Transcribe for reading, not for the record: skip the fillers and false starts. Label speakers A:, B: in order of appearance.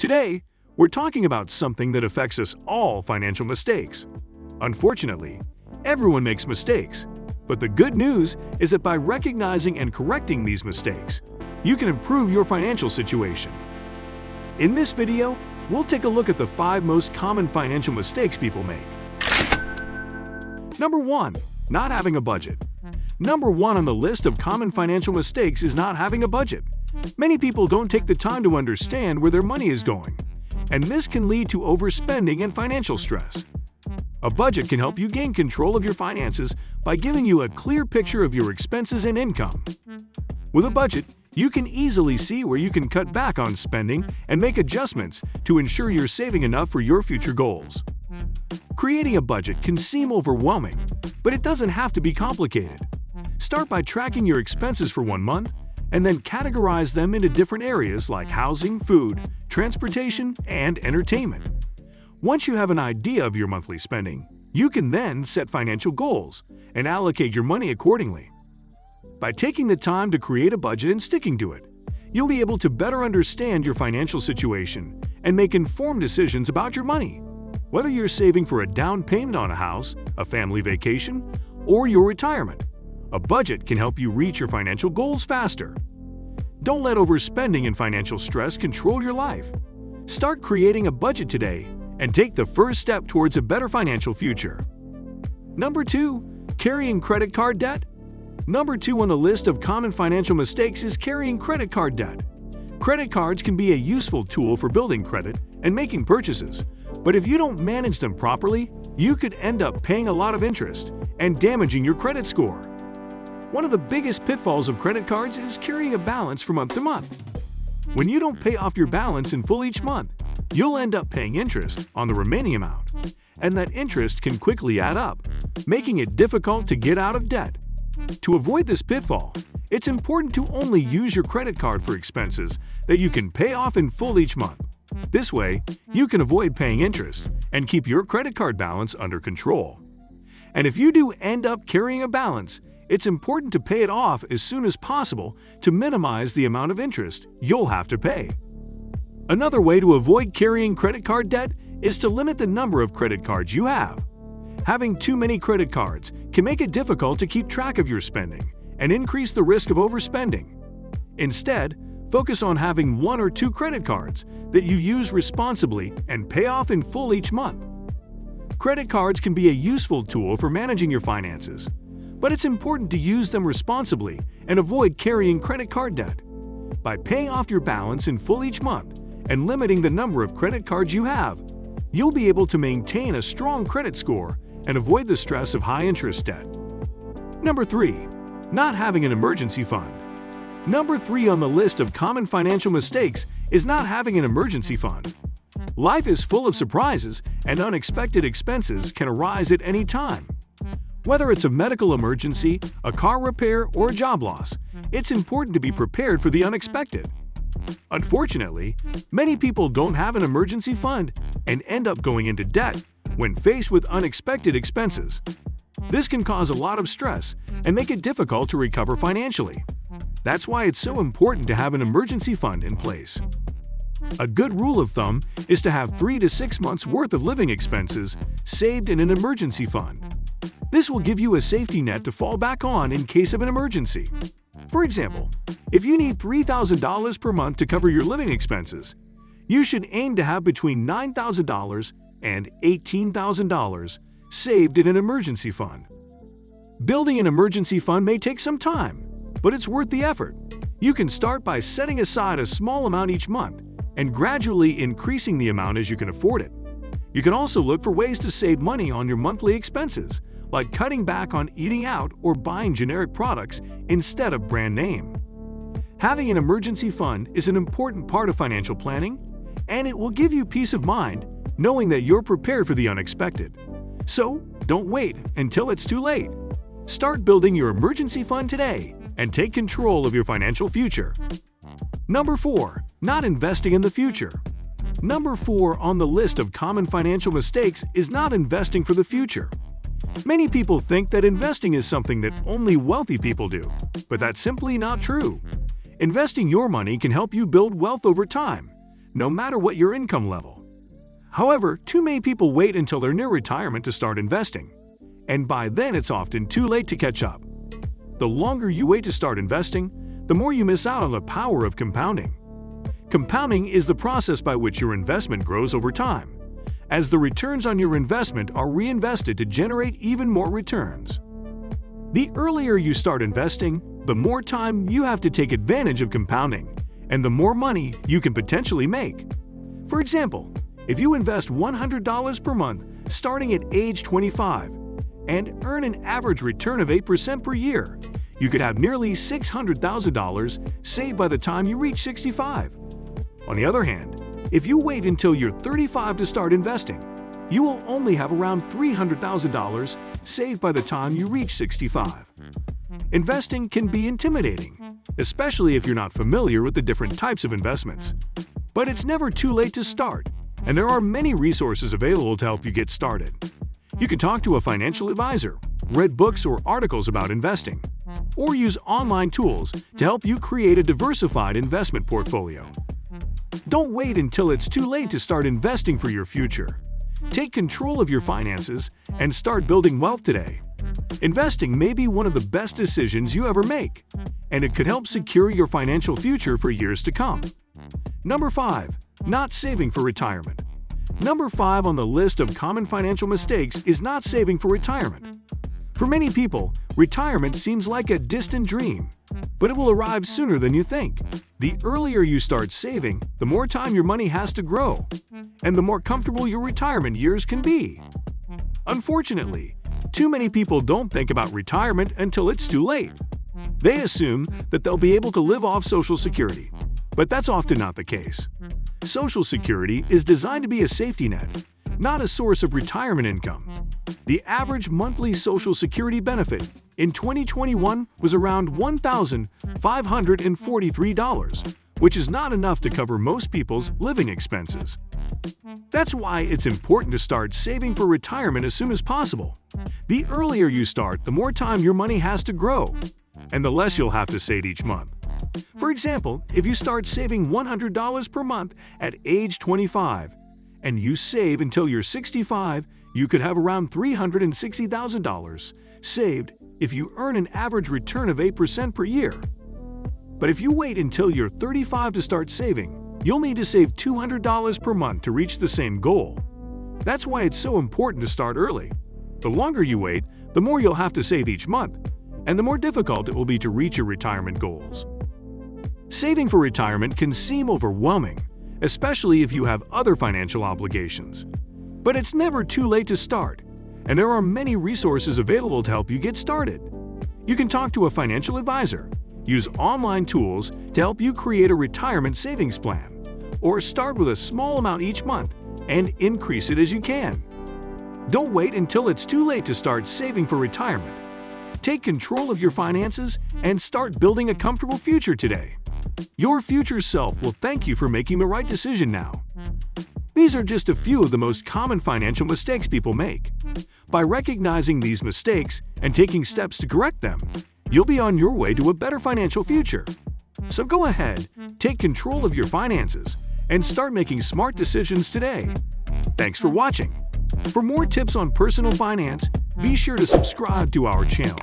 A: Today, we're talking about something that affects us all: financial mistakes. Unfortunately, everyone makes mistakes, but the good news is that by recognizing and correcting these mistakes, you can improve your financial situation. In this video, we'll take a look at the 5 most common financial mistakes people make. Number 1. Not having a budget. Number 1 on the list of common financial mistakes is not having a budget. Many people don't take the time to understand where their money is going, and this can lead to overspending and financial stress. A budget can help you gain control of your finances by giving you a clear picture of your expenses and income. With a budget, you can easily see where you can cut back on spending and make adjustments to ensure you're saving enough for your future goals. Creating a budget can seem overwhelming, but it doesn't have to be complicated. Start by tracking your expenses for 1 month, and then categorize them into different areas like housing, food, transportation, and entertainment. Once you have an idea of your monthly spending, you can then set financial goals and allocate your money accordingly. By taking the time to create a budget and sticking to it, you'll be able to better understand your financial situation and make informed decisions about your money. Whether you're saving for a down payment on a house, a family vacation, or your retirement, a budget can help you reach your financial goals faster. Don't let overspending and financial stress control your life. Start creating a budget today and take the first step towards a better financial future. Number 2. Carrying credit card debt. Number 2 on the list of common financial mistakes is carrying credit card debt. Credit cards can be a useful tool for building credit and making purchases, but if you don't manage them properly, you could end up paying a lot of interest and damaging your credit score. One of the biggest pitfalls of credit cards is carrying a balance from month to month. When you don't pay off your balance in full each month, you'll end up paying interest on the remaining amount, and that interest can quickly add up, making it difficult to get out of debt. To avoid this pitfall, it's important to only use your credit card for expenses that you can pay off in full each month. This way, you can avoid paying interest and keep your credit card balance under control. And if you do end up carrying a balance, it's important to pay it off as soon as possible to minimize the amount of interest you'll have to pay. Another way to avoid carrying credit card debt is to limit the number of credit cards you have. Having too many credit cards can make it difficult to keep track of your spending and increase the risk of overspending. Instead, focus on having 1 or 2 credit cards that you use responsibly and pay off in full each month. Credit cards can be a useful tool for managing your finances, but it's important to use them responsibly and avoid carrying credit card debt. By paying off your balance in full each month and limiting the number of credit cards you have, you'll be able to maintain a strong credit score and avoid the stress of high-interest debt. Number 3. Not having an emergency fund. Number 3 on the list of common financial mistakes is not having an emergency fund. Life is full of surprises, and unexpected expenses can arise at any time. Whether it's a medical emergency, a car repair, or a job loss, it's important to be prepared for the unexpected. Unfortunately, many people don't have an emergency fund and end up going into debt when faced with unexpected expenses. This can cause a lot of stress and make it difficult to recover financially. That's why it's so important to have an emergency fund in place. A good rule of thumb is to have 3 to 6 months' worth of living expenses saved in an emergency fund. This will give you a safety net to fall back on in case of an emergency. For example, if you need $3,000 per month to cover your living expenses, you should aim to have between $9,000 and $18,000 saved in an emergency fund. Building an emergency fund may take some time, but it's worth the effort. You can start by setting aside a small amount each month and gradually increasing the amount as you can afford it. You can also look for ways to save money on your monthly expenses, like cutting back on eating out or buying generic products instead of brand name. Having an emergency fund is an important part of financial planning, and it will give you peace of mind knowing that you're prepared for the unexpected. So, don't wait until it's too late. Start building your emergency fund today and take control of your financial future. Number 4. Not investing in the future. Number 4 on the list of common financial mistakes is not investing for the future. Many people think that investing is something that only wealthy people do, but that's simply not true. Investing your money can help you build wealth over time, no matter what your income level. However, too many people wait until they're near retirement to start investing, and by then it's often too late to catch up. The longer you wait to start investing, the more you miss out on the power of compounding. Compounding is the process by which your investment grows over time, as the returns on your investment are reinvested to generate even more returns. The earlier you start investing, the more time you have to take advantage of compounding, and the more money you can potentially make. For example, if you invest $100 per month starting at age 25 and earn an average return of 8% per year, you could have nearly $600,000 saved by the time you reach 65. On the other hand, if you wait until you're 35 to start investing, you will only have around $300,000 saved by the time you reach 65. Investing can be intimidating, especially if you're not familiar with the different types of investments. But it's never too late to start, and there are many resources available to help you get started. You can talk to a financial advisor, read books or articles about investing, or use online tools to help you create a diversified investment portfolio. Don't wait until it's too late to start investing for your future. Take control of your finances and start building wealth today. Investing may be one of the best decisions you ever make, and it could help secure your financial future for years to come. Number 5. Not saving for retirement. Number 5 on the list of common financial mistakes is not saving for retirement. For many people, retirement seems like a distant dream, but it will arrive sooner than you think. The earlier you start saving, the more time your money has to grow, and the more comfortable your retirement years can be. Unfortunately, too many people don't think about retirement until it's too late. They assume that they'll be able to live off Social Security, but that's often not the case. Social Security is designed to be a safety net, not a source of retirement income. The average monthly Social Security benefit in 2021 was around $1,543, which is not enough to cover most people's living expenses. That's why it's important to start saving for retirement as soon as possible. The earlier you start, the more time your money has to grow, and the less you'll have to save each month. For example, if you start saving $100 per month at age 25 and you save until you're 65, you could have around $360,000 saved if you earn an average return of 8% per year. But if you wait until you're 35 to start saving, you'll need to save $200 per month to reach the same goal. That's why it's so important to start early. The longer you wait, the more you'll have to save each month, and the more difficult it will be to reach your retirement goals. Saving for retirement can seem overwhelming, especially if you have other financial obligations. But it's never too late to start, and there are many resources available to help you get started. You can talk to a financial advisor, use online tools to help you create a retirement savings plan, or start with a small amount each month and increase it as you can. Don't wait until it's too late to start saving for retirement. Take control of your finances and start building a comfortable future today. Your future self will thank you for making the right decision now. These are just a few of the most common financial mistakes people make. By recognizing these mistakes and taking steps to correct them, you'll be on your way to a better financial future. So go ahead, take control of your finances, and start making smart decisions today. Thanks for watching. For more tips on personal finance, be sure to subscribe to our channel.